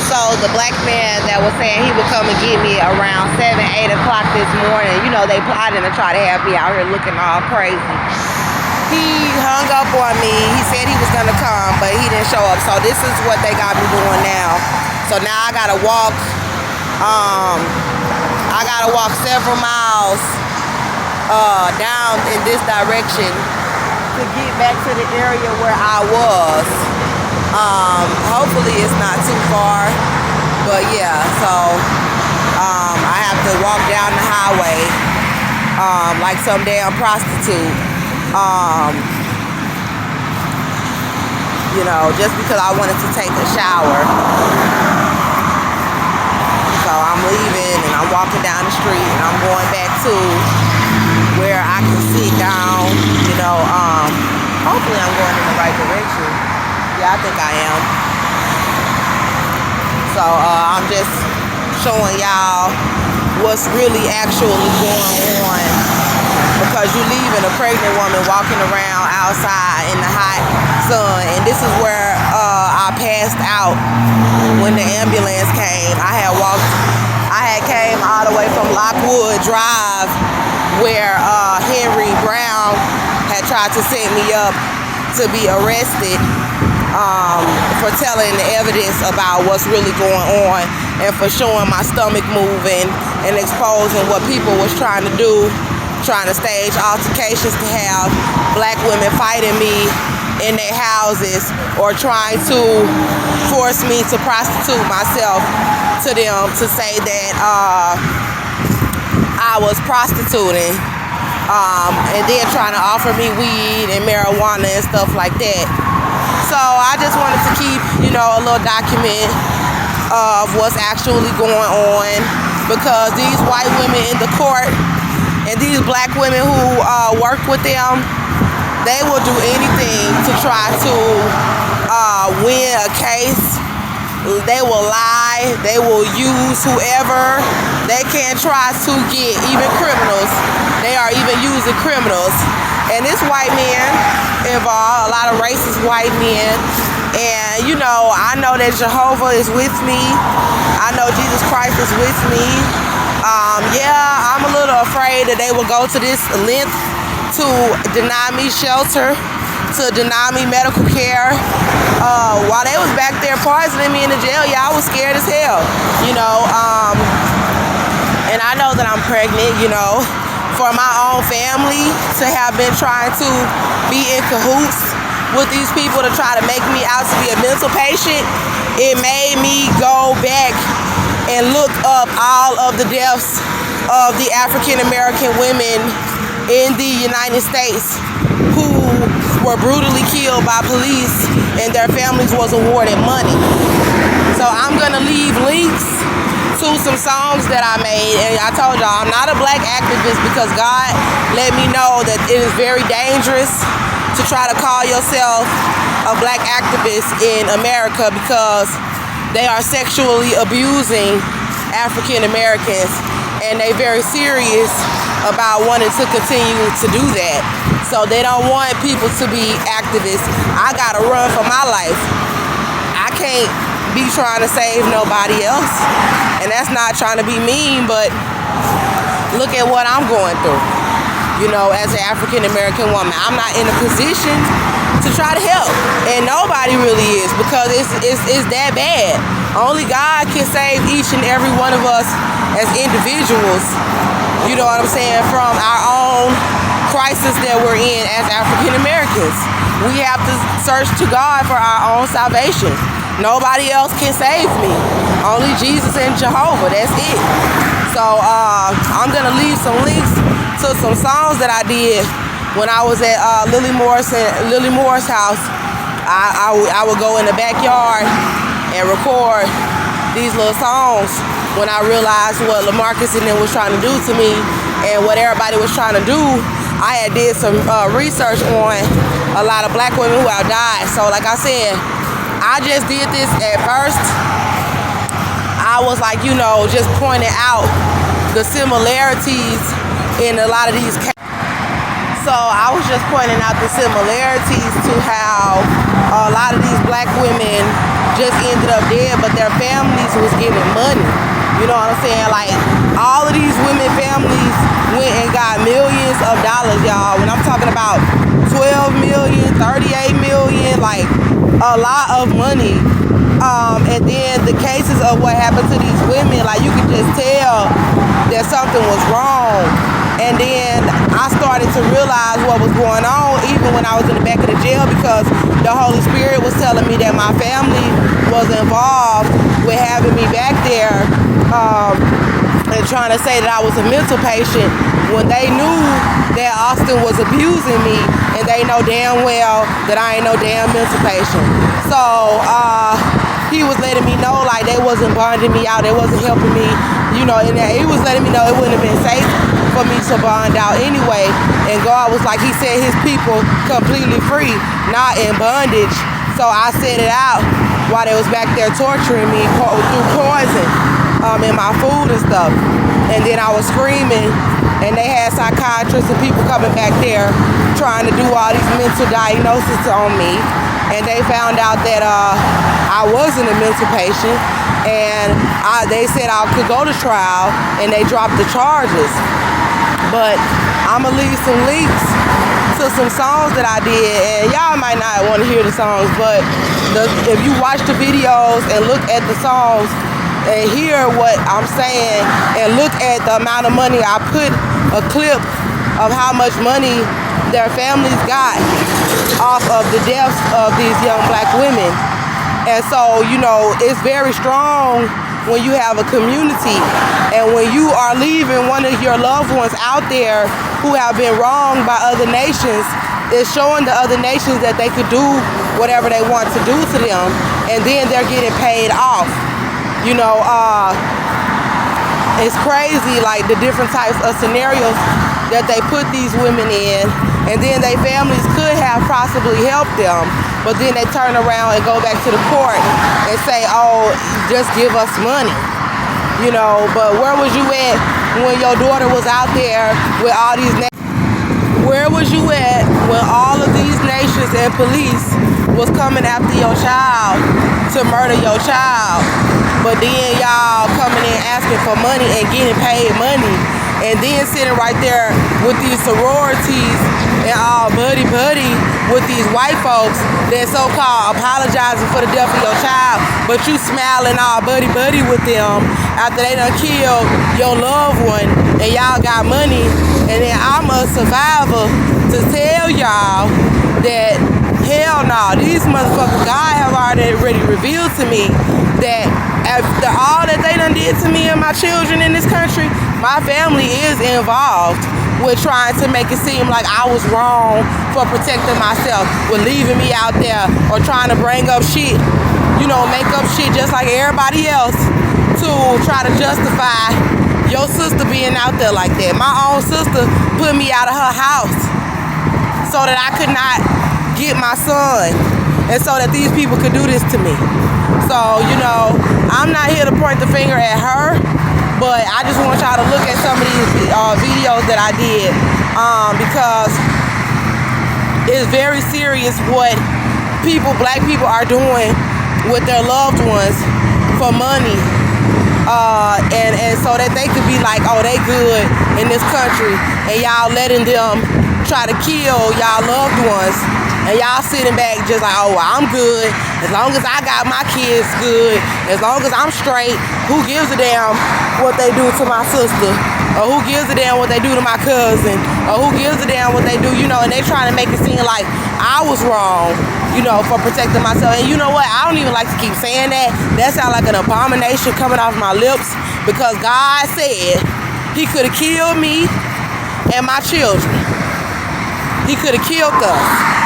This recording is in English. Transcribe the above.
So the black man that was saying he would come and get me around 7, 8 o'clock this morning, you know, they plotting to try to have me out here looking all crazy. He hung up on me. He said he was gonna come, but he didn't show up. So this is what they got me doing now. So now I gotta walk. I gotta walk several miles down in this direction to get back to the area where I was. Hopefully it's not too far, but yeah. So I have to walk down the highway like some damn prostitute. You know, just because I wanted to take a shower. So I'm leaving and I'm walking down the street and I'm going back to where I can sit down, you know. Hopefully I'm going in the right direction. Yeah, I think I am. So I'm just showing y'all what's really actually going on, because you leaving a pregnant woman walking around outside in the hot sun. And this is where I passed out when the ambulance came. I had came all the way from Lockwood Drive, where Henry Brown had tried to set me up to be arrested for telling the evidence about what's really going on, and for showing my stomach moving and exposing what people was trying to do, trying to stage altercations to have black women fighting me in their houses, or trying to force me to prostitute myself to them, to say that I was prostituting, and then trying to offer me weed and marijuana and stuff like that. So I just wanted to keep, you know, a little document of what's actually going on, because these white women in the court and these black women who work with them, they will do anything to try to win a case. They will lie. They will use whoever they can try to get, even criminals. They are even using criminals. And this white man involved, a lot of racist white men. And, you know, I know that Jehovah is with me. I know Jesus Christ is with me. Yeah, I'm a little afraid that they will go to this length to deny me shelter, to deny me medical care. While they was back there poisoning me in the jail, yeah, I was scared as hell, you know. And I know that I'm pregnant, you know. For my own family to have been trying to be in cahoots with these people to try to make me out to be a mental patient, it made me go back and look up all of the deaths of the African American women in the United States who were brutally killed by police and their families was awarded money. So I'm gonna leave links to some songs that I made, and I told y'all I'm not a black activist, because God let me know that it is very dangerous to try to call yourself a black activist in America, because they are sexually abusing African Americans, and they very serious about wanting to continue to do that. So they don't want people to be activists. I gotta run for my life. I can't be trying to save nobody else, and that's not trying to be mean, but look at what I'm going through, you know, as an African American woman. I'm not in a position to try to help, and nobody really is, because it's that bad. Only God can save each and every one of us as individuals, you know what I'm saying, from our own crisis that we're in as African Americans. We have to search to God for our own salvation. Nobody else can save me. Only Jesus and Jehovah. That's it. So I'm gonna leave some links to some songs that I did when I was at Lily Moore's house. I would go in the backyard and record these little songs when I realized what LaMarcus and them was trying to do to me and what everybody was trying to do. I had did some research on a lot of black women who have died. So like I said, I just did this at first. I was like, you know, just pointing out the similarities in a lot of these cases. So I was just pointing out the similarities to how a lot of these black women just ended up dead, but their families was getting money. You know what I'm saying? Like, all of these women families went and got millions of dollars, y'all. When I'm talking about 12 million, 38 million, like a lot of money. And then the cases of what happened to these women, like you could just tell that something was wrong. And then I started to realize what was going on even when I was in the back of the jail, because the Holy Spirit was telling me that my family was involved with having me back there and trying to say that I was a mental patient when they knew that Austin was abusing me, and they know damn well that I ain't no damn mental patient. So he was letting me know like they wasn't bonding me out, they wasn't helping me, you know, and he was letting me know it wouldn't have been safe for me to bond out anyway. And God was like, he set his people completely free, not in bondage. So I set it out while they was back there torturing me through poison in my food and stuff. And then I was screaming, and they had psychiatrists and people coming back there trying to do all these mental diagnoses on me. And they found out that I wasn't a mental patient, and they said I could go to trial, and they dropped the charges. But I'm going to leave some links to some songs that I did, and y'all might not want to hear the songs, but if you watch the videos and look at the songs and hear what I'm saying and look at the amount of money, I put a clip of how much money their families got off of the deaths of these young black women. And so, you know, it's very strong when you have a community and when you are leaving one of your loved ones out there who have been wronged by other nations. It's showing the other nations that they could do whatever they want to do to them, and then they're getting paid off. You know, it's crazy, like the different types of scenarios that they put these women in, and then their families could have possibly helped them, but then they turn around and go back to the court and say, oh, just give us money. You know, but where was you at when your daughter was out there with all these where was you at when all of these nations and police was coming after your child to murder your child? But then y'all coming in asking for money and getting paid money, and then sitting right there with these sororities and all buddy-buddy with these white folks that so-called apologizing for the death of your child, but you smiling all buddy-buddy with them after they done killed your loved one and y'all got money. And then I'm a survivor to tell y'all that hell no, these motherfuckers, God have already revealed to me that after all that they done did to me and my children in this country, my family is involved with trying to make it seem like I was wrong for protecting myself, with leaving me out there or trying to bring up shit, you know, make up shit just like everybody else to try to justify your sister being out there like that. My own sister put me out of her house so that I could not get my son, and so that these people could do this to me. So, you know, I'm not here to point the finger at her, but I just want y'all to look at some of these videos that I did, because it's very serious what black people are doing with their loved ones for money, and so that they could be like, oh, they good in this country, and y'all letting them try to kill y'all loved ones, and y'all sitting back just like, oh, well, I'm good. As long as I got my kids good, as long as I'm straight, who gives a damn what they do to my sister? Or who gives a damn what they do to my cousin? Or who gives a damn what they do, you know, and they trying to make it seem like I was wrong, you know, for protecting myself. And you know what? I don't even like to keep saying that. That sounds like an abomination coming off my lips, because God said he could have killed me and my children. He could have killed us.